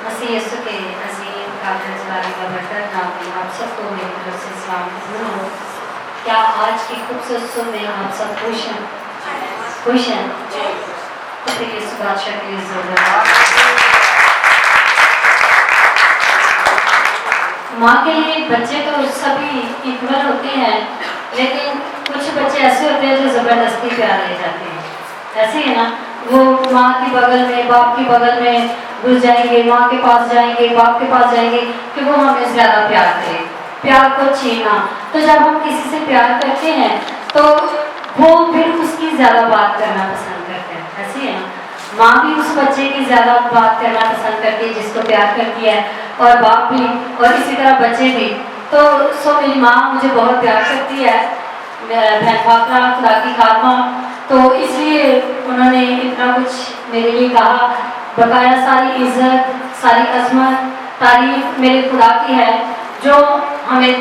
مسیح یسوع کے عظیم قابل جلالی کا برکت نام میں آپ سب کو میری طرف سے سلام ہو۔ کیا آج کی خوبصورت صبح میں آپ سب خوش ہیں؟ خوش ہیں؟ تو پھر اس بادشاہ کے لیے ضرورت ہے۔ ماں کے لیے بچے تو سبھی ایکول ہوتے ہیں، لیکن کچھ بچے ایسے ہوتے ہیں جو زبردستی پیار لے جاتے ہیں، ایسے ہے نا؟ وہ ماں کے بغل میں، باپ کے بغل میں گھس جائیں گے، ماں کے پاس جائیں گے، باپ کے پاس جائیں گے کہ وہ ہمیں زیادہ پیار کرے، پیار کو چھینا۔ تو جب ہم کسی سے پیار کرتے ہیں تو وہ پھر اس کی زیادہ بات کرنا پسند کرتے ہیں، ایسے ہے نا؟ ماں بھی اس بچے کی زیادہ بات کرنا پسند کرتی ہے جس کو پیار کرتی ہے، اور باپ بھی، اور اسی طرح بچے بھی۔ تو میری ماں مجھے بہت پیار کرتی ہے، بہن فاطمہ خدا کی خادمہ، تو اس لیے انہوں نے اتنا کچھ میرے لیے کہا۔ بقایا ساری عزت، ساری عظمت، تعریف میرے خدا کی ہے جو ہمیں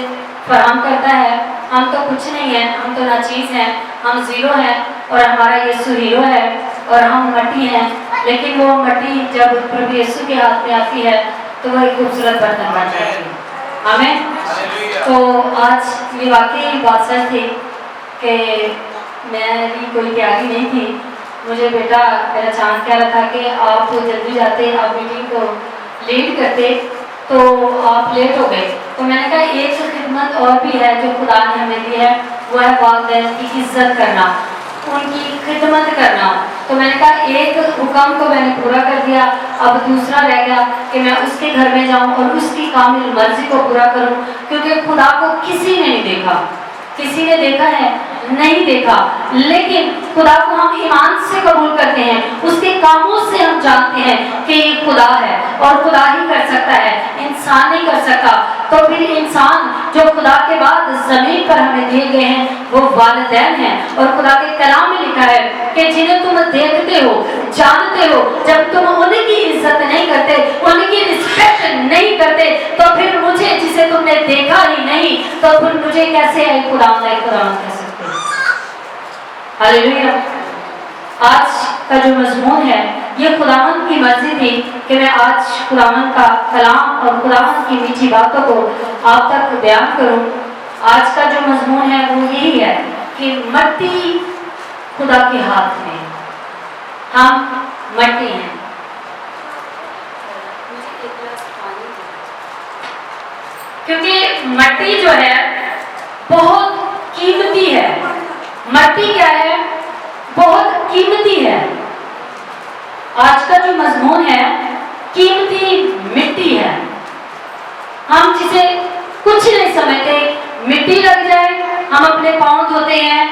فراہم کرتا ہے۔ ہم تو کچھ نہیں ہیں، ہم تو ناچیز ہیں، ہم زیرو ہیں، اور ہمارا یسوع ہیرو ہے، اور ہم مٹی ہیں، لیکن وہ مٹی جب پربھو یسوع کے ہاتھ میں آتی ہے تو وہ ایک خوبصورت برتن بن جاتی ہے۔ آمین۔ تو آج یہ واقعی بات سچ تھی کہ میری کوئی تیاری نہیں تھی۔ مجھے بیٹا میرا چاند کہہ رہا تھا کہ آپ جلدی جاتے، آپ میٹنگ کو لیٹ کرتے تو آپ لیٹ ہو گئے۔ تو میں نے کہا ایک خدمت اور بھی ہے جو خدا نے ہمیں دی ہے، وہ ہے والدین کی عزت کرنا، ان کی خدمت کرنا۔ تو میں نے کہا ایک حکم کو میں نے پورا کر دیا، اب دوسرا رہ گیا کہ میں اس کے گھر میں جاؤں اور اس کی کامل مرضی کو پورا کروں، کیونکہ خدا کو کسی نے نہیں دیکھا۔ کسی نے دیکھا ہے؟ نہیں دیکھا، لیکن خدا کو ہم ایمان سے قبول کرتے ہیں، اس کے کاموں سے ہم جانتے ہیں کہ یہ خدا ہے اور خدا ہی کر سکتا ہے، انسان نہیں کر سکتا۔ تو پھر انسان جو خدا کے بعد زمین پر ہمیں دیے گئے ہیں وہ والدین ہیں، اور خدا کے کلام میں لکھا ہے کہ جنہیں تم دیکھتے ہو، جانتے ہو، جب تم ان کی عزت نہیں کرتے، ان کی رسپیکٹ نہیں کرتے، تو پھر مجھے جسے تم نے دیکھا ہی نہیں تو پھر مجھے کیسے اے خدا کہہ سکتے ہو؟ ہاللیلویا۔ آج کا جو مضمون ہے یہ خداوند کی مرضی تھی کہ میں آج خداوند کا کلام اور خداوند کی میٹھی باتوں کو آپ تک بیان کروں۔ آج کا جو مضمون ہے وہ یہی ہے کہ مٹی خدا کے ہاتھ میں، ہم مٹی ہیں۔ کیونکہ مٹی جو ہے بہت قیمتی ہے۔ مٹی کیا ہے؟ بہت قیمتی ہے۔ آج کا جو مضمون ہے قیمتی مٹی ہے۔ ہم جسے کچھ نہیں سمجھتے، مٹی لگ جائے ہم اپنے پاؤں دھوتے ہیں۔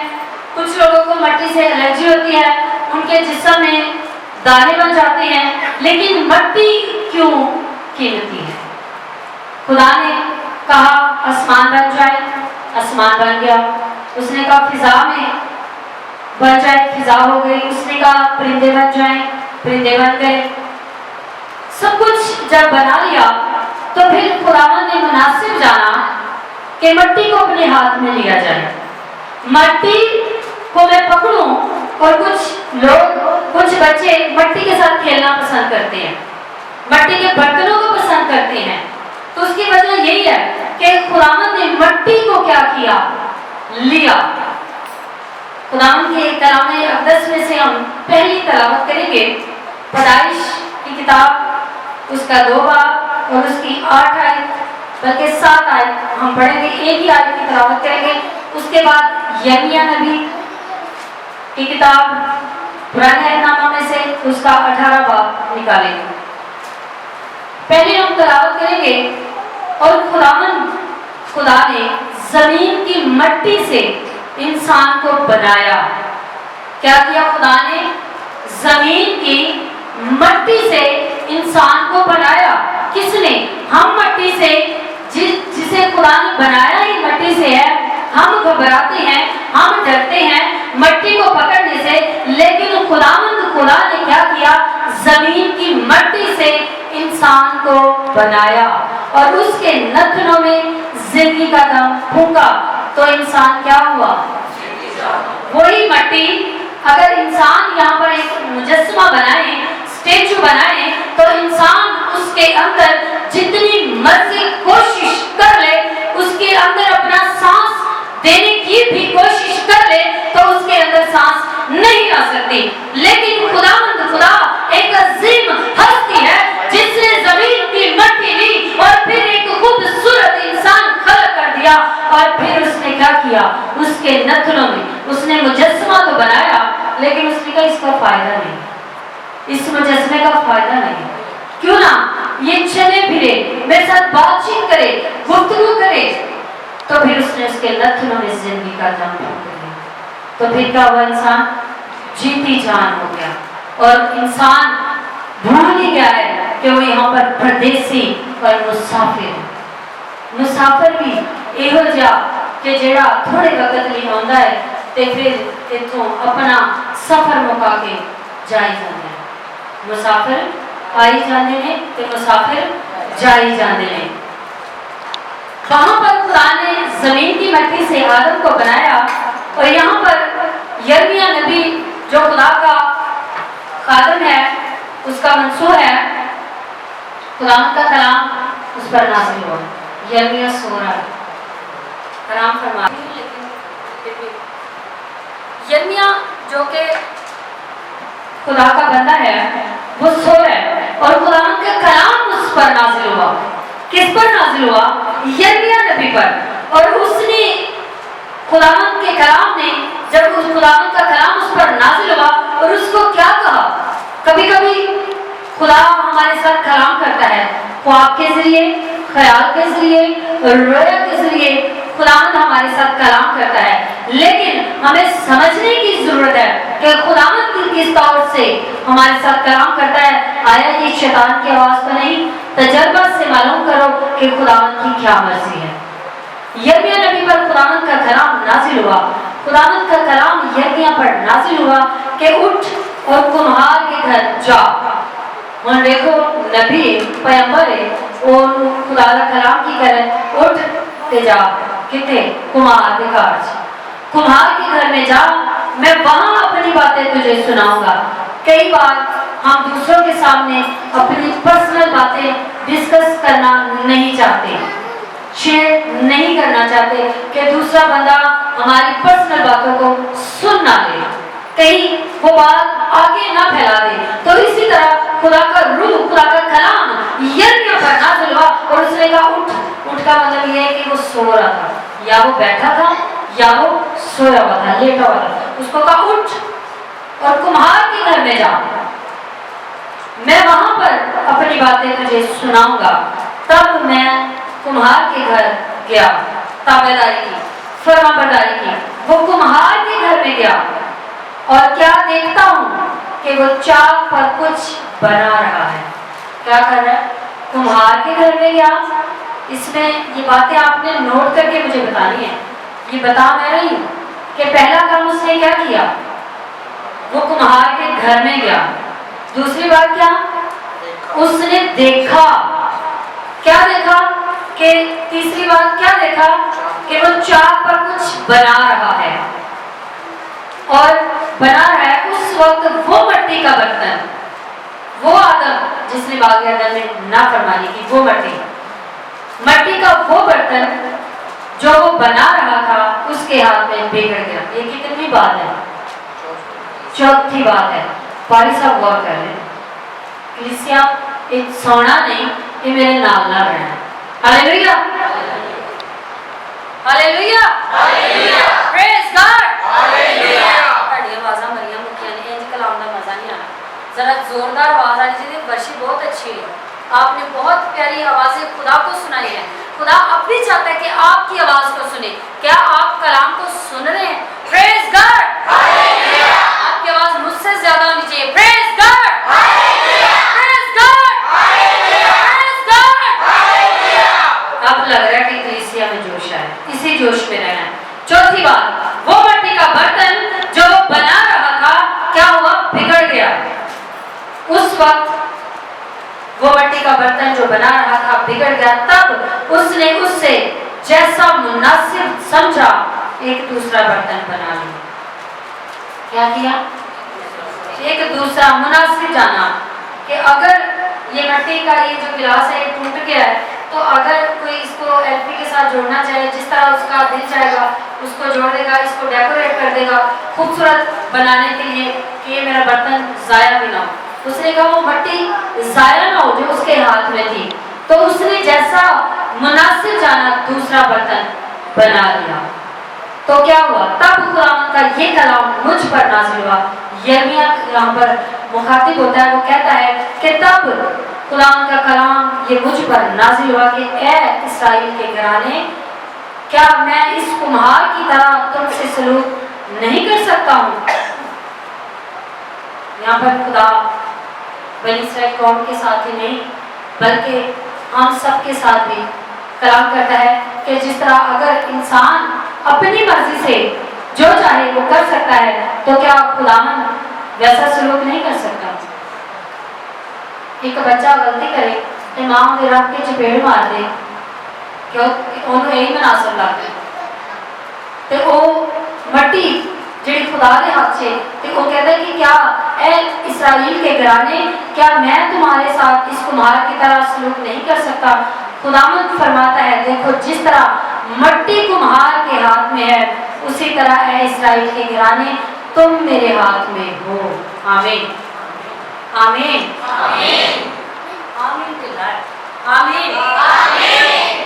کچھ لوگوں کو مٹی سے الرجی ہوتی ہے، ان کے جسم میں دانے بن جاتے ہیں، لیکن مٹی کیوں قیمتی ہے؟ خدا نے کہا آسمان بن جائے، آسمان بن گیا۔ اس نے کہا فضا میں بن جائے، فضا ہو گئی۔ اس نے کہا پرندے بن جائیں، پرندے بن گئے۔ سب کچھ جب بنا لیا تو پھر خداوند نے مناسب جانا کہ مٹی کو اپنے ہاتھ میں لیا جائے۔ مٹی کو میں پکڑوں، اور کچھ لوگ، کچھ بچے مٹی کے ساتھ کھیلنا پسند کرتے ہیں، مٹی کے برتنوں کو پسند کرتے ہیں۔ تو اس کی وجہ یہی ہے کہ خداوند نے مٹی کو کیا کیا؟ لیا۔ خداوند کے کلام اقدس میں سے ہم پہلی تلاوت کریں گے، پیدائش کی کتاب، اس کا 2 باب اور اس کی 8 آیت، بلکہ 7 آیت ہم پڑھیں گے، ایک ہی آیت کی تلاوت کریں گے۔ اس کے بعد یرمیہ نبی کی کتاب پرانے عہد نامہ میں سے اس کا 18 باب نکالیں گے۔ پہلے ہم تلاوت کریں گے، اور خدا نے زمین کی مٹی سے انسان کو بنایا۔ کیا کیا خدا نے؟ زمین کی مٹی سے انسان کو بنایا۔ کس نے؟ ہم مٹی سے، جسے خدا نے بنایا ہی مٹی سے ہے۔ ہم گھبراتے ہیں، ہم ڈرتے ہیں مٹی کو پکڑنے سے، لیکن خدا نے کیا کیا؟ زمین کی مٹی سے انسان کو بنایا، اور اس کے نتنوں میں زندگی کا دم پھونکا، تو انسان کیا ہوا؟ وہی مٹی اگر انسان یہاں پر ایک مجسمہ بنائے، اسٹیچو بنائے، تو انسان اس کے अंदर जितनी मर्जी कोशिश कर ले, उसके अंदर अपना सांस देने की भी कोशिश कर ले तो उसके अंदर सांस नहीं आ सकती। लेकिन खुदा एक अजीम हस्ती है जिसने जमीन की मट्टी ली और फिर एक खूबसूरत इंसान खड़ा कर दिया, और फिर उसने क्या किया, उसके नथनों में उसने मुजस्समा तो बनाया, लेकिन उसने कहा इसका फायदा नहीं, इस मुजस्समे का फायदा नहीं, क्यों ना ये चले फिरे, मेरे साथ बातचीत करे, गुफ्तगू करे। तो फिर उसने उसके नथनों में जिंदगी का दम फूंक दिया। तो फिर क्या हुआ, इंसान जीती जान हो गया, और इंसान भूल ही गया है कि वो यहाँ पर परदेसी और मुसाफिर भी एहो जा कि जेड़ा थोड़े वक्त लिए आंदा है ते फिर इथों अपना सफर मुका के जाई जाते हैं। मुसाफिर आई जाते हैं ते मुसाफिर जाई जाते हैं। वहां पर खुदा ने जमीन की मिट्टी से आदम को बनाया, और यहाँ पर यिर्मयाह नबी जो खुदा का खादम है, उसका मंसूर है, खुदा का कलाम उस पर नाज़िल हुआ। यिर्मयाह सो रहा है, आराम फरमा, लेकिन यिर्मयाह जो कि खुदा का बंदा है वो सो रहा है, और खुदा का कलाम उस पर नाज़िल हुआ। किस पर नाज़िल हुआ? यिर्मयाह नबी पर। और उसने खुदावंद के कलाम ने, जब उस खुदावंद का कलाम उस पर नाज़िल हुआ और उसको क्या कहा, कभी कभी खुदा हमारे साथ कलाम करता है, ख्वाब के जरिए, ख्याल के जरिए, रोया के जरिए खुदावंद हमारे साथ कलाम करता है। लेकिन हमें समझने की जरूरत है कि खुदावंद किस तौर से हमारे साथ कलाम करता है। आया ये शैतान की आवाज तो नहीं? तजर्बा से मालूम करो कि खुदावंद की क्या मर्जी है। यिर्मयाह नबी पर खुदावंद का कलाम नाजिल हुआ। खुदावंद का कलाम यिर्मयाह पर नाजिल हुआ कि उठ और कुम्हार के घर जा। और देखो नबी पैगंबर है, और खुदा का कलाम की करे, उठ ते जा किते कुम्हार के घर, कुम्हार के घर में जा, मैं वहां अपनी बातें तुझे सुनाऊंगा। कई बार हम दूसरों के सामने अपनी पर्सनल बातें डिस्कस करना नहीं चाहते, शेयर नहीं करना चाहते कि दूसरा बंदा हमारी पर्सनल बातों को सुन ना ले, कहीं वो बात आगे ना फैला दे। तो इसी तरह खुदा का रूह, खुदा का कलाम यिर्मयाह पर नाज़िल हुआ, और उसने कहा उठ। उठ का मतलब ये है कि वो सो रहा था, या वो बैठा था, या वो सोया हुआ था, लेटा हुआ था। उसको कहा उठ और कुम्हार के घर में जा, मैं वहां पर अपनी बातें तुझे सुनाऊंगा। तब मैं कुम्हार के घर गया, ताबेदारी की, फरमाबरदारी की। वो कुम्हार के घर में गया और क्या देखता हूँ कि वो चाक पर कुछ बना रहा है। क्या कर रहा है? कुम्हार के घर में गया। इसमें ये बातें आपने नोट करके मुझे बतानी है। ये बता मैं रही हूँ कि पहला काम उसने क्या किया, वो कुम्हार के घर में गया। दूसरी बात क्या, उसने देखा। क्या देखा? कि तीसरी बात क्या देखा कि वो चाक पर कुछ बना रहा है, और बना रहा है उस वक्त वो मिट्टी का बर्तन, वो आदम जिसने बाग़ अदन में नाफरमानी की, वो मिट्टी का वो बर्तन जो वो बना रहा था, उसके हाथ में बिगड़ गया। ये कितनी बात है? चौथी बात है। पारी साहब गौर कर रहे हैं, कलीसिया एक सोना नहीं, ये मेरे नाल ना रहना। Hallelujah, hallelujah, hallelujah, praise God, hallelujah. ਤੁਹਾਡੀ ਆਵਾਜ਼ਾਂ ਮਰੀਆਂ ਮੁੱਕੀਆਂ ਨੇ, ਇੰਜ ਕਲਾਮ ਦਾ मजा नहीं आना। जरा जोरदार आवाज आनी चाहिए। वर्षी बहुत अच्छी है, आपने बहुत प्यारी आवाजें खुदा को सुनाई है। खुदा अब भी चाहता है कि आपकी आवाज को सुने। क्या आप कलाम को सुन रहे हैं? Praise God, hallelujah. आपकी आवाज मुझसे ज्यादा होनी चाहिए। Praise God, hallelujah, praise God, hallelujah, praise God, hallelujah. अब लग रहा है कि कलीसिया में जोश आया, इसी जोश में रहना है। चौथी बात, वो मिट्टी का बर्तन जो बना रहा था, क्या हुआ? बिगड़ गया। उस वक्त वो मिट्टी का बर्तन जो बना रहा था बिगड़ गया। तब उसने उससे जैसा मुनासिब समझा एक दूसरा बर्तन बना लिया। क्या किया? एक दूसरा मुनासिब जाना कि अगर یہ مٹی کا یہ جو گلاس ہے یہ ٹوٹ گیا ہے، تو اگر کوئی اس کو ایل پی کے ساتھ جوڑنا چاہے، جس طرح اس کا دل چاہے گا اس کو جوڑ دے گا، اس کو ڈیکوریٹ کر دے گا خوبصورت بنانے کے لیے کہ یہ میرا برتن ضائع بھی نہ ہو۔ اس نے کہا وہ مٹی ضائع نہ ہو جو اس کے ہاتھ میں تھی، تو اس نے جیسا مناسب جانا دوسرا برتن بنا لیا۔ تو کیا ہوا؟ تب خداوند کا یہ کلام مجھ پر نازل ہوا۔ یرمیا یہاں پر مخاطب ہوتا ہے، وہ کہتا ہے کہ تب خداوند کا کلام یہ مجھ پر نازل ہوا کہ اے اسرائیل کے گھرانے، کیا میں اس کمہار کی طرح تم سے سلوک نہیں کر سکتا ہوں؟ یہاں پر خدا بنی اسرائیل قوم کے ساتھ ہی نہیں بلکہ ہم سب کے ساتھ بھی کلام کرتا ہے کہ جس طرح اگر انسان اپنی مرضی سے جو چاہے وہ کر سکتا ہے، تو کیا خداوند ویسا سلوک نہیں کر سکتا؟ ایک بچہ غلطی کرے تے ماں دے رب کے چپیڑ مار دے کہ انہوں یہی مناسب لگتا ہے، تے وہ مٹی جڑی خدا دے ہاتھ سے، تے وہ کہتا ہے کہ کیا اے اسرائیل کے گھرانے، کیا میں تمہارے ساتھ اس کمہار کی طرح سلوک نہیں کر سکتا؟ خداوند فرماتا ہے دیکھو جس طرح مٹی کمہار کے ہاتھ میں ہے، اسی طرح اے اسرائیل کے گھرانے تم میرے ہاتھ میں ہو۔ آمین آمین آمین آمین آمین۔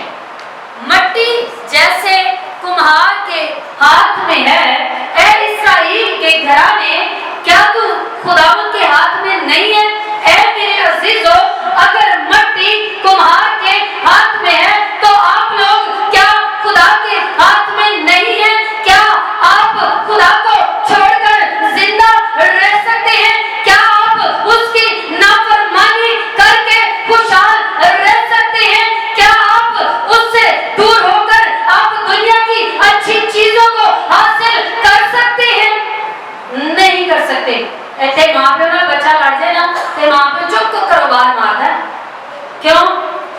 مٹی جیسے کمہار کے ہاتھ میں ہے، اے اسرائیل کے گھرانے کیا تو خداوند کے ہاتھ میں نہیں ہے؟ اے میرے عزیزو، اگر مٹی کمہار کے ہاتھ میں ہے تو آپ لوگ کیا خدا کے ہاتھ میں نہیں ہیں؟ کیا آپ خدا کو چھوڑ کر زندہ رہ سکتے ہیں؟ کیا آپ اس کی نافرمانی کر کے خوشحال رہ سکتے ہیں؟ کیا آپ اس سے دور ہو کر آپ دنیا کی اچھی چیزوں کو حاصل کر سکتے ہیں؟ نہیں کر سکتے۔ ایسے ماں پہ نا بچہ لڑ جائے نا تو ماں پہ چپ کو کاروبار مارتا ہے، کیوں؟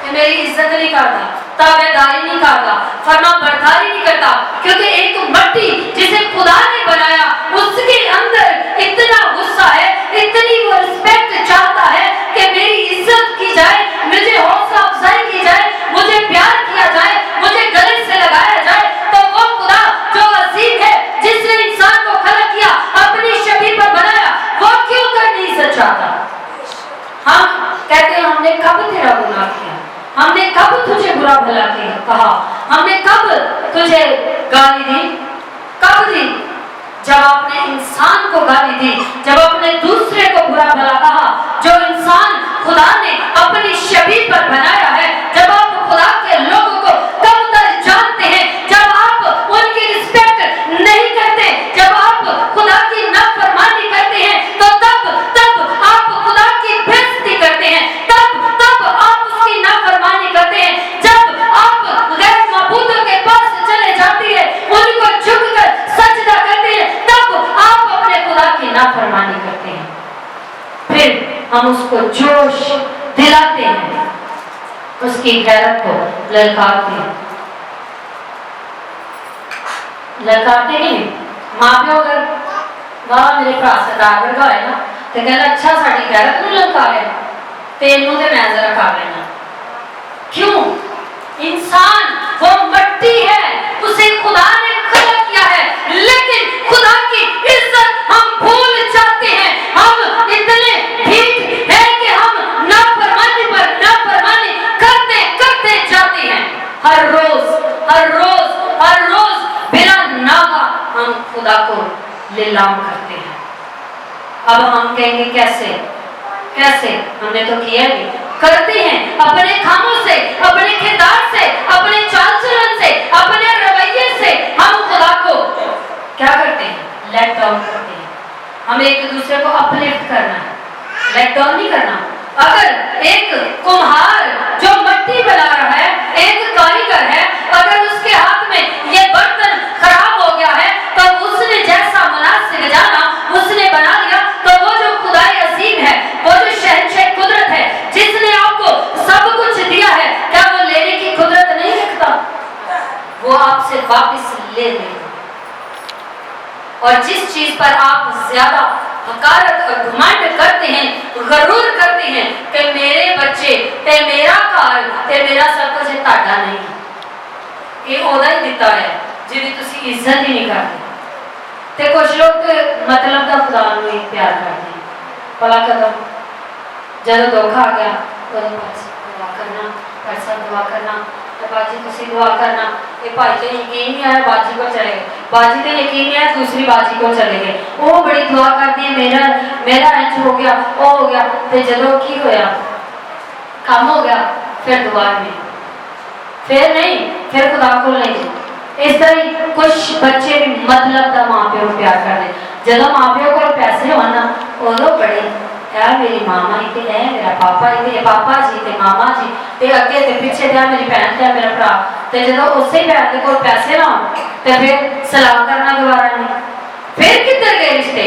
کہ میری عزت نہیں کرتا، تابعداری نہیں کرتا، فرما برداری نہیں کرتا، کیونکہ ایک مٹی جسے خدا نے بنایا اس کے اندر اتنا غصہ ہے، اتنی وہ رسپیکٹ چاہتا ہے کہ میری عزت کی جائے، مجھے حوصلہ افزائی کی جائے، مجھے پیار کیا جائے، مجھے گلے سے لگایا جائے۔ تو وہ خدا جو عظیم ہے، جس نے انسان کو خلق کیا، اپنی شبیہ پر بنایا، وہ کیوں کر نہیں عزت چاہتا؟ ہم کہتے ہیں ہم نے کب تیرا گناہ کیا، ہم نے کب تجھے برا بھلا کہا، ہم نے کب تجھے گالی دی؟ کب دی؟ جب آپ نے انسان کو گالی دی، جب آپ نے دوسرے کو برا بھلا کہا، جو انسان خدا نے اپنی شبیہ پر بنایا ہے۔ جب آپ خدا کے لوگوں کو کم تر جانتے ہیں، جب آپ ان کی رسپیکٹ نہیں کرتے، جب آپ خدا کی نافرمانی کرتے ہیں، تو تب آپ خدا کی بےعزتی کرتے ہیں، تب آپ اس کی نافرمانی کرتے ہیں۔ جب آپ غیر معبودوں کے پاس چلے جاتے ہیں، ان کو جھک کر سجدہ کرتے ہیں، تب آپ اپنے خدا کی نافرمانی کرتے ہیں۔ پھر ہم اس کو جوش دلاتے ہیں، اس کی غیرت کو للکارتے ہیں۔ للکارتے ہیں ماں پیو اگر واہ میرے بھرا سردار ورگا ہے نا تو کہنا اچھا ساری غیرت نو للکارے تینوں تے میں ذرا کر لینا۔ کیوں؟ انسان وہ مٹی ہے، اسے خدا نے خلق کیا ہے، لیکن خدا کی عزت ہم بھول جاتے ہیں۔ ہم اتنے ڈھیٹ ہیں کہ ہم نافرمانی پر نافرمانی کرتے جاتے ہیں۔ ہر روز بلا ناغہ ہم خدا کو لیلام کرتے ہیں۔ اب ہم کہیں گے کیسے؟ ہم نے تو کیا ہی کرتے ہیں، اپنے کاموں سے، اپنے کردار سے، اپنے چال چلن سے، اپنے رویے سے ہم خدا کو کیا کرتے ہیں؟ لیٹ ڈاؤن کرتے ہیں۔ ہمیں ایک دوسرے کو اپلفٹ کرنا ہے، لیٹ ڈاؤن نہیں کرنا۔ اگر ایک کمہار جو مٹی بنا رہا ہے، ایک کاریگر ہے، اگر اس کے ہاتھ میں یہ برتن خراب ہو گیا ہے تو اس نے جیسا مناسب جانا اس نے بنا لیا، تو وہ جو خدائے عظیم ہے، وہ جو شہنشاہ قدرت ہے، جس نے آپ کو سب کچھ دیا ہے، کیا وہ لینے کی قدرت نہیں رکھتا؟ وہ آپ سے واپس لے لے گا۔ اور جس چیز پر آپ زیادہ हकारत और घमंड करते हैं, गरूर करते हैं कि मेरे बच्चे ते मेरा घर ते मेरा सब कुछ ताड़ा नहीं, ये ओदा ही दिता है जिहदी तुसी इज्जत ही नहीं करते। ते कुछ लोग तो मतलब दा खुदा नूं ही प्यार करते हैं। भला कदम जब धोखा आ गया तो दुआ करना, पैसा दुआ करना, बाजी तुसी दुआ करना, ये भाई तो यकीन नहीं आया बाजी को चले गए, बाजी तो यकीन नहीं आया दूसरी बाजी को चले गए, वो बड़ी दुआ करती है मेरा मेरा इंज हो गया वो हो गया, तो जदों की होया काम हो गया फिर दुआ नहीं, फिर नहीं, फिर खुदा को नहीं। इस तरह कुछ बच्चे भी मतलब दा मां प्यो प्यार करते, जदों मां प्यो को पैसे होना उदों बड़े यार मेरी मामा ही ते है, मेरा पापा ही ते, पापा जी ते मामा जी ते अगे ते पीछे ते मेरी भैन ते मेरा भरा, ते जदों उसे भैन दे कोल पैसे ना ते फिर सलाम करना दोबारा नहीं, फिर किधर गए रिश्ते?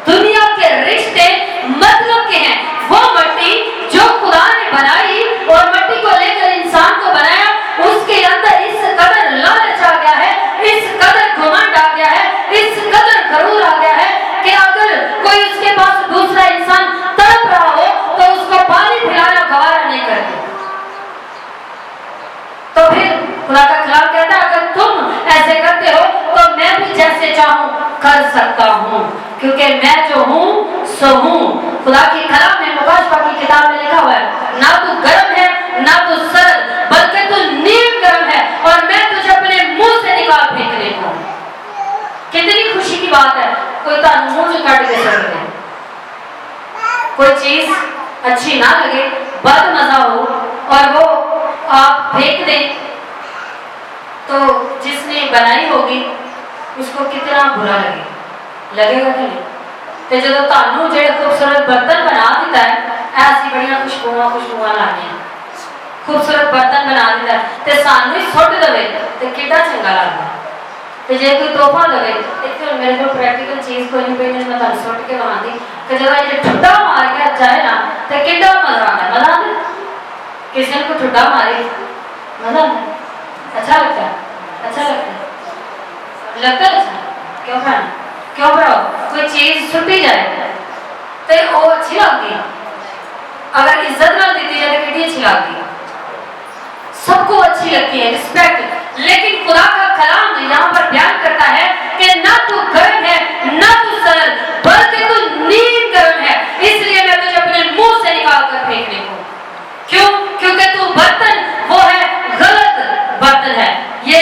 दुनिया के रिश्ते मतलब के हैं, वो मट्टी जो खुदा ने बनाई और मट्टी को लेकर इंसान को बनाया, उसके अंदर इस कदर लालच आ गया है, इस कदर घमंड आ गया है, इस कदर गरूर आ गया है कि अगर कोई उसके पास दूसरा इंसान तड़प रहा हो तो उसको पानी पिलाना गवारा नहीं करते। तो फिर खुदा का कलाम कहता है अगर तुम ऐसे करते हो तो मैं भी जैसे चाहूं कर सकता हूं, क्योंकि मैं जो हूं सो हूं। खुदा की कलाम में मुकाशफा की किताब में लिखा हुआ है ना तू गर्म है ना तू सर्द, बल्कि तू नीम गर्म है और मैं तुझे अपने मुंह से निकाल फेंकने को। कितनी खुशी की बात है, कोई तानु मुंह से काट दे सकते हैं, कोई चीज अच्छी ना लगे, बद मजा हो और वो आप फेंक दें तो जिसने बनाई होगी उसको कितना बुरा लगेगा कि नहीं? तो जो तानू जो खूबसूरत बर्तन बना देता है, ऐसी बढ़िया खुशबुआ लाने खूबसूरत बर्तन बना देता है, तो सानू ही सुट दे तो कितना चंगा लगता है। तो जो कोई तोहफा दे, एक मेरे को प्रैक्टिकल चीज कोई नहीं पई, मैं तुम सुट के वहां दी तो जब ये ठुड्डा मार के जाए ना तो कितना मजा आता है, मजा आता है किसी को ठुड्डा मारे मजा आता है, अच्छा लगता है, अच्छा लगता है, लगता है अच्छा, क्यों खाना क्यों बनाओ, कोई चीज सुटी जाए तो वो अच्छी लगती है, अगर इज्जत ना दी जाए तो कितनी अच्छी लगती है, सबको अच्छी लगती है, रिस्पेक्ट। लेकिन खुदा का कलाम यहाँ पर बयान करता है कि ना तू गर्म है ना तू सर्द, बल्कि तू नीम गर्म है, इसलिए मैं तुझे अपने मुंह से निकाल कर फेंकने को। क्यों? क्योंकि तू बर्तन वो है गलत बर्तन है, ये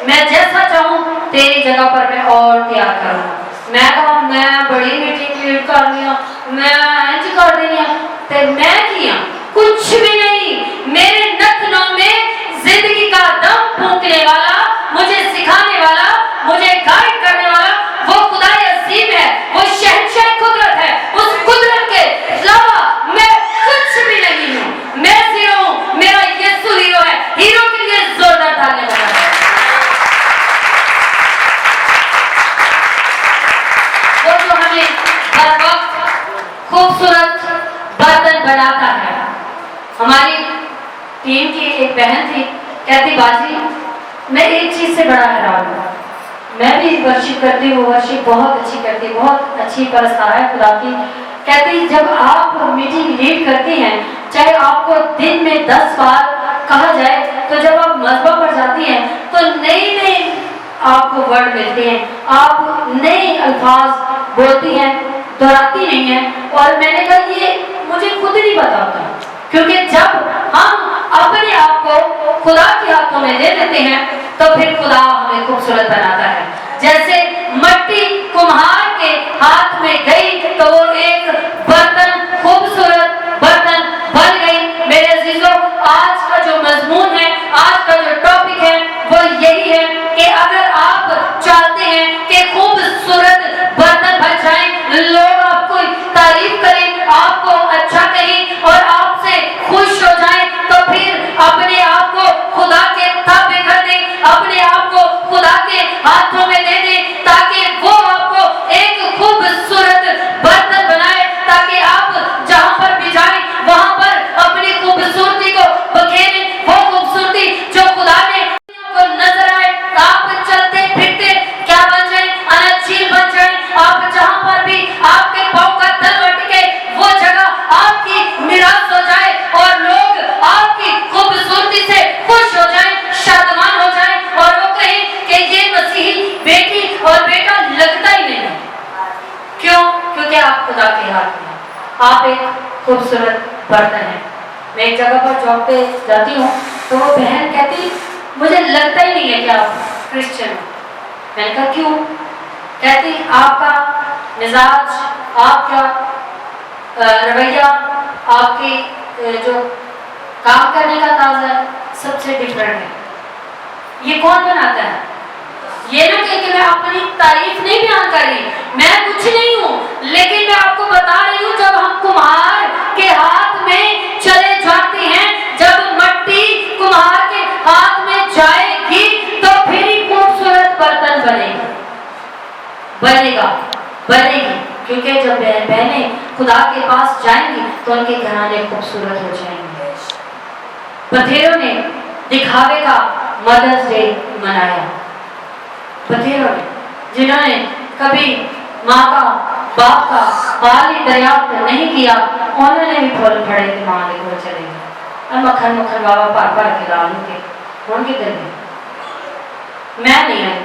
मैं जैसा चाहूं तेरी जगह पर मैं और तैयार करूं। मैं कहूं मैं बड़ी मीटिंग लीड कर रही हूं, मैं इंज कर रही हूं, ते मैं किया कुछ भी नहीं, मेरे नथनों में जिंदगी का दम फूंकने वाला, मुझे सिखाने वाला, मुझे गाइड करने वाला वो खुदा अजीम है, वो शहंशाह कुदरत है, उस कुदरत के अलावा मैं कुछ भी नहीं हूं, मैं हीरो हूं, मेरा यीशु हीरो है, हीरो के लिए जोरदार तालियां बजाएं। वो जो हमें हर वक्त खूबसूरत बर्तन बनाता है। हमारी टीम की एक बहन थी, कहती बाजी मैं एक चीज से बड़ा हैरान हूँ, मैं भी वर्शिप करती हूँ, वर्शिप बहुत अच्छी करती, बहुत अच्छी परस्तार है खुदा की। कहती जब आप मीटिंग लीड करती हैं, चाहे आपको दिन में 10 बार कहा जाए, तो जब आप मज़बा पर जाती हैं तो नई नई आपको वर्ड मिलते हैं, आप नए अल्फाज बोलती हैं, दोहराती नहीं हैं। और मैंने कहा ये मुझे खुद नहीं पता होता, क्योंकि जब हम अपने आप को खुदा के हाथों में दे देते हैं तो फिर खुदा हमें खूबसूरत बनाता है। जैसे मट्टी कुम्हार के हाथ में गई तो वो एक बर्तन खूबसूरत बर्तन बन गई। मेरे अजीजों, आज का जो मजमून है, आज का जो टॉपिक है वो यही है कि अगर आप चाहते हैं कि खूबसूरत बर्तन बन जाए, लोग आपको तारीफ करें, आपको अच्छा कहें और आपसे खुश हो जाएं, तो फिर अपने आप को खुदा के ताबे कर दें, अपने आप को खुदा के हाथों में दे दें, ताकि वो आपको एक खूबसूरत बर्तन बनाए खूबसूरत बर्तन है। मैं एक जगह पर जॉब पे जाती हूँ तो वो बहन कहती मुझे लगता ही नहीं है कि आप क्रिश्चियन हो। मैंने कहा क्यों? कहती आपका मिजाज, आपका रवैया, आपकी जो काम करने का ताज़ा सबसे डिफरेंट है। ये कौन बनाता है? ये ना कि मैं अपनी तारीफ नहीं बयान कर रही, मैं कुछ नहीं हूँ, लेकिन मैं आपको बता रही हूँ जब हम कुम्हार के हाथ में चले जाते हैं, जब मट्टी कुम्हार के हाथ में जाएगी तो फिर ही खूबसूरत बर्तन बनेगी। क्योंकि जब बहनें खुदा के पास जाएंगी तो उनके घराने खूबसूरत हो जाएंगे। बथेरों ने दिखावे का मदर्स डे मनाया। बथेरों ने जिन्होंने कभी माँ का बाप का बाल ही दरियाफ्त नहीं किया, उन्होंने भी फूल फड़े कि माँ लेकर चले गए। अब मक्खन मक्खन बाबा पार पार के डाल के उनके दिल में मैं नहीं आई।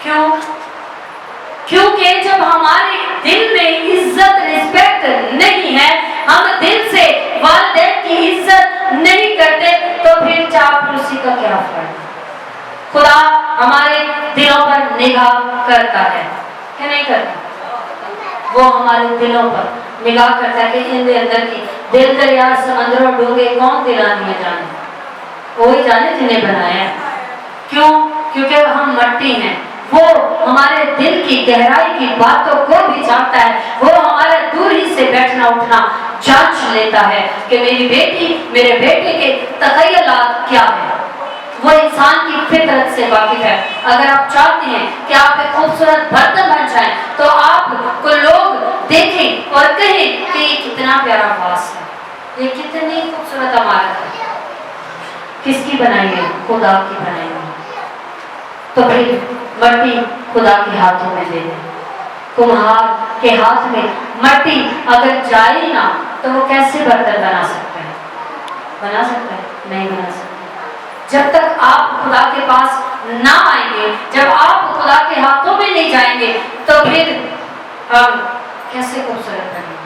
क्यों? क्योंकि जब हमारे दिल में इज्जत रिस्पेक्ट नहीं है, हम दिल से वालिदैन की इज्जत नहीं करते, तो फिर चापलूसी का क्या फर्क? खुदा हमारे दिलों पर निगाह करता है कि नहीं करता? वो हमारे दिलों पर निगाह करता है कि इनके अंदर की दिल दरिया समंदरों डूंगे कौन दिलानी है जाने, वही जाने जिन्हें बनाया। क्यों? क्योंकि हम मट्टी हैं। वो हमारे दिल की गहराई की बातों को भी जानता है। वो हमारे दूर ही से बैठना उठना जांच लेता है कि मेरी बेटी मेरे बेटे के तखय्युलात क्या है। वो इंसान की फितरत से वाकिफ है। अगर आप चाहते हैं कि आप एक खूबसूरत बर्तन बन जाएं, तो आपको लोग देखें और कहें कि ये कितना प्यारा वास है, ये कितनी खूबसूरत इमारत है। किसकी बनाई है? खुदा की बनाई है। तो फिर मट्टी खुदा के हाथों में दे दें। कुम्हार के हाथ में मट्टी अगर जाए ना तो वो कैसे बर्तन बना सकता है? बना सकता है? नहीं बना सकता। जब तक आप खुदा के पास ना आएंगे, जब आप खुदा के हाथों में नहीं जाएंगे, तो फिर हम कैसे खूबसूरत बनेंगे?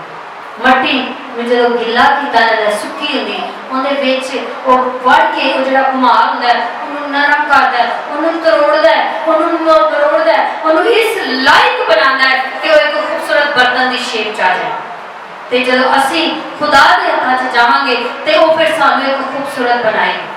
मट्टी में जो गिला की तरह सुखी होती उन्हें बेच और बढ़ के वो जरा कुम्हार होता है उन्हें नरम करता है, उन्हें तोड़ता है, उन्हें इस लायक बनाना है कि वो एक खूबसूरत बर्तन की शेप आ जाए। ते जब असी खुदा के हाथों से जावांगे ते वो फिर सानू एक खूबसूरत बनाएगा।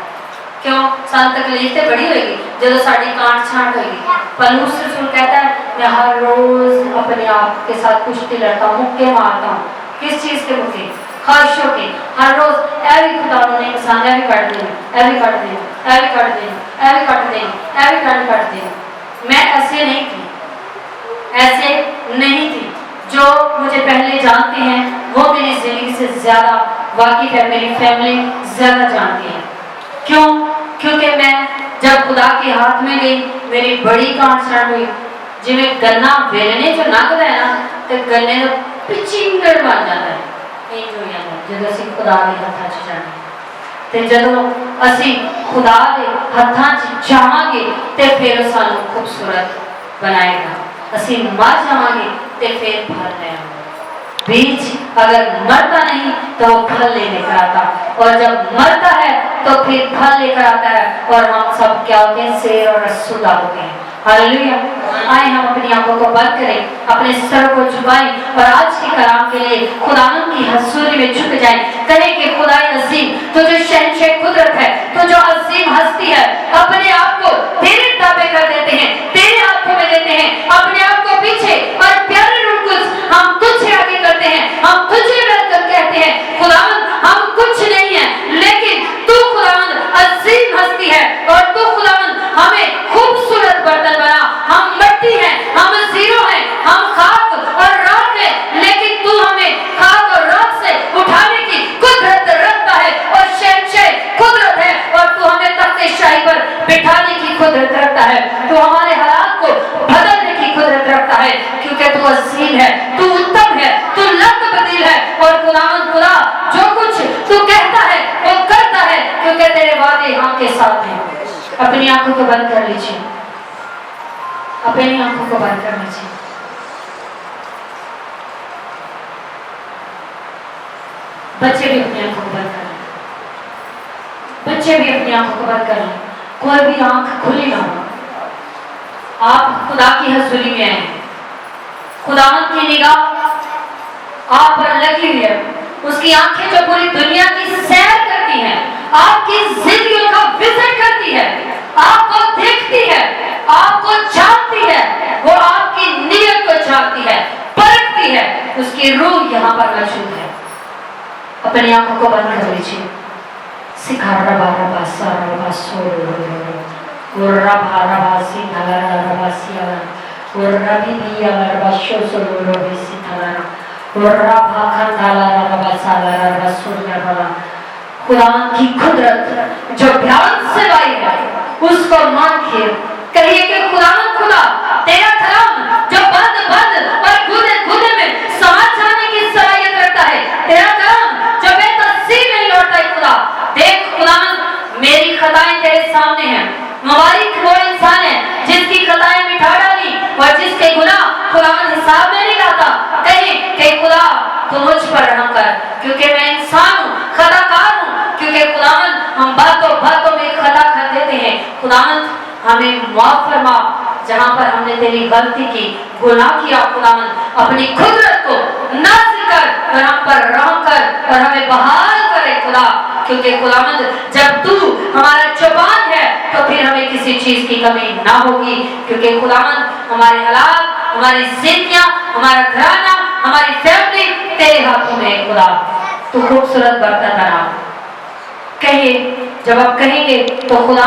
क्यों? सान तकलीफ तो बड़ी होगी जब साड़ी कांट छांट होगी। पलूस रसूल कहता है मैं हर रोज अपने आप के साथ कुश्ती लड़ता हूँ, मुक्के मारता हूँ। किस चीज के मुक्के? ख्वाहिशों के। हर रोज ऐवी खुदा ने इंसान ऐवी काट देना, ऐवी काट देना, ऐवी काट देना, ऐवी काट देना, ऐवी काट देना। मैं ऐसे नहीं थी, ऐसे नहीं थी। जो मुझे पहले जानते हैं वो मेरी जिंदगी से ज्यादा वाकिफ है, मेरी फैमिली ज्यादा जानती है। क्यों? क्योंकि मैं जब खुदा के हाथ में गई मेरी बड़ी कांट छांट हुई। जिमें गन्ना वेलने जो नगदा है ना तो गन्ने का पिचिंगड़ बन जाता है। जब असी खुदा के हाथों च जाएंगे ते जदों असी खुदा के हाथों च जावांगे ते फिर सानू खूबसूरत बनाएगा। असी मर जावांगे ते फिर फल लेंगे। बीज अगर मरता नहीं तो वो फल ले लेकर आता, और जब मरता है तो फिर फल लेकर आता है, और हम सब क्या होते हैं? शेर और रसूदा होते हैं। हालेलुया। आए हम अपनी आंखों को बंद करें, अपने सर को झुकाएं और आज के कलाम के लिए खुदावन की हजूरी में झुक जाएं। कहें कि खुदाए अजीम, तो जो शहंशाह कुदरत है, तो जो अजीम हस्ती है, अपने आप को तेरे ताबे कर देते हैं, तेरे हाथों में देते हैं, अपने आप को पीछे और प्यारे रूह हम तुझसे आगे करते हैं, हम तुझे वेलकम कहते हैं। खुदावन हम कुछ नहीं है, लेकिन तू खुदावन अजीम हस्ती है, और तू खुदावन हमें खूबसूरत बर्तन बना। हम मट्टी हैं, हम जीरो हैं, हम खाक और राख हैं, लेकिन तू हमें खाक और राख से उठाने की कुदरत रखता है, और शहंशाह कुदरत है, और तू हमें तख्ते शाही पर बिठाने की कुदरत रखता है। तू हमारे हालात को बदलने की कुदरत रखता है, क्योंकि तू अजीम है, तू उत्तम है, तू लक बदील है। और खुदावन खुदा जो कुछ तू कहता है वो करता है, क्योंकि तेरे वादे हम के साथ हैं। अपनी आंखों को बंद कर लीजिए, अपनी आंखों को बंद कर लीजिए। बच्चे भी अपनी आंखों को बंद कर लें, बच्चे भी अपनी आंखों को बंद कर लें, कोई भी आंख खुली ना हो। आप खुदा की हजूरी में आए, खुदावंद की निगाह आप पर लगी हुई है, उसकी आंखें जो पूरी दुनिया की सैर करती हैं, आपकी जिंदगी का विजिट करती है, आपको देखती है, आपको जानती है, वो आपकी नीयत को जानती है, परखती है, उसकी रूह यहाँ पर मौजूद है। अपनी आंखों को बंद कर लीजिए। खुदा की कुदरत जो ध्यान से लाई है उसको मानिए, कहिए कि खुदा तेरा कलाम जो बंद और गुदे में समझ जाने की सलाहियत रखता है, तेरा कलाम जो बेतसीर नहीं लौटता है। खुदा देख खुदा मेरी खताएं तेरे सामने हैं, मुबारक वो इंसान है जिसकी खताएं मिटा डाली और जिसके गुनाह खुदा हिसाब में नहीं लाता। कहे कि खुदा तू मुझ पर रहम कर, क्योंकि मैं इंसान हूँ, खताकार हूँ, क्योंकि खुदावंद हम बातों में खता कर देते हैं। खुदावंद हमें माफ फरमा जहाँ पर हमने तेरी गलती की, गुनाह किया। खुदावंद अपनी कुदरत को नाज़िल कर और हम पर रहम कर और हमें बहाल करे खुदा, क्योंकि खुदावंद जब तू हमारा जुबान है तो फिर हमें किसी चीज की कमी ना होगी, क्योंकि खुदावंद हमारे हालात, हमारी जिंदगियां, हमारा घराना, हमारी फैमिली तेरे हाथों में है। खुदा तू खूबसूरत बर्तन बना, कहिए जब आप कहेंगे तो खुदा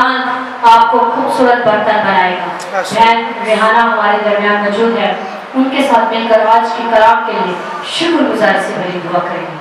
आपको खूबसूरत बर्तन बनाएगा। बहन रेहाना हमारे दरमियान मौजूद है, उनके साथ मिलकर आज के कलाम के लिए शुक्रगुजारी से भरी दुआ करेंगे।